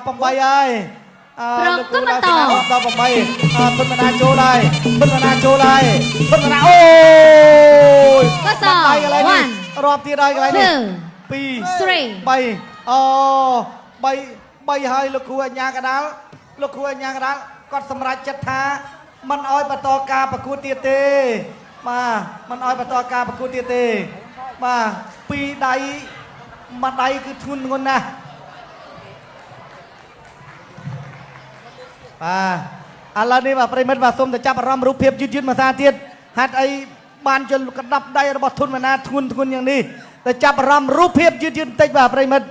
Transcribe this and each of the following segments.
8ហើយលោកគ្រូដល់ឆ្នាំដល់8ធនមនាចូលហើយធនមនាចូលហើយធនមនាអូយដៃកន្លែងនេះរាប់ទៀតហើយកន្លែងនេះ2 3អូ3ហើយលោកគ្រូអញ្ញាកដាលគាត់សម្រេចចិត្តថាមិនអោយបន្តការប្រកួតទៀតទេបាទមិនអោយបន្តការប្រកួតទៀតទេបាទ2ដៃមួយដៃគឺធ្ងន់ធ្ងរណាស់ឥឡូវនេះបាទប្រិមិត្តបាទសូមទៅចាប់អារម្មណ៍រូបភាពយឺតមួយសារទៀតហេតុអីបានជលកដាប់ដៃរបស់ធនមនាធ្ងន់យ៉ាងនេះទៅចាប់អារម្មណ៍រូបភាពយឺតបន្តិចបាទប្រិមិត្ត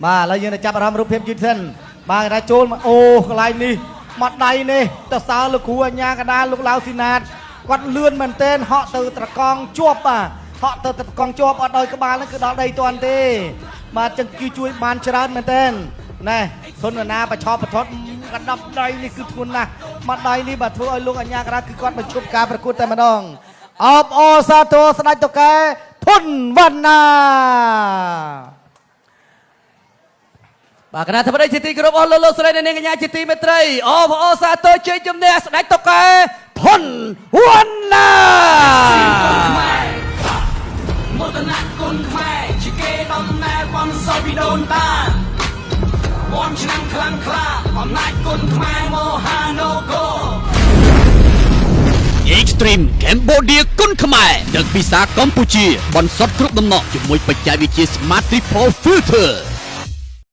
បាទឥឡូវយើងទៅចាប់អារម្មណ៍រូបភាពយឺតសិនបាទគេថាចូលមកអូកន្លែងនេះមកដៃនេះទៅសើលោកគ្រូអញ្ញាកដាលលោកឡាវស៊ីណាតគាត់លឿនមែនទែនហក់ទៅត្រកងជាប់បាទហក់ទៅត្រកងជាប់អត់ដោយក្បាលហ្នឹងគឺដល់ដីតាន់ទេបាទចឹងគឺជួយបានច្រើនមែនទែនណែធននាបឆោបប្រថុតកណ្ដាប់ដៃនេះគឺធ្ងន់ណាស់មកដៃនេះបាទធ្វើឲ្យលោកអញ្ញាកដាលគឺគាត់បញ្ឈប់ការប្រកួតតែម្ដងអបអរសាទរស្ដេចតុកែធនវណ្ណាបាទគណៈធិបតីជាទីគោរពអស់លោកស្រីនិងនាងកញ្ញាជាទីមេត្រីអបអរសាទរជ័យជំនះស្ដេចតុកែធនវណ្ណាមតនៈគុណខ្មែរជាគេដំណើរបំសោពីដូនតាមន់ឆ្នាំខ្លាំងក្លាអំណាចគុណខ្មែរមហានគរ Extreme Cambodia គុណខ្មែរដឹកពីសាកម្ពុជាបន្សុទ្ធគ្រប់ដំណក់ជាមួយបច្ចេកវិទ្យា Smart Triple Filter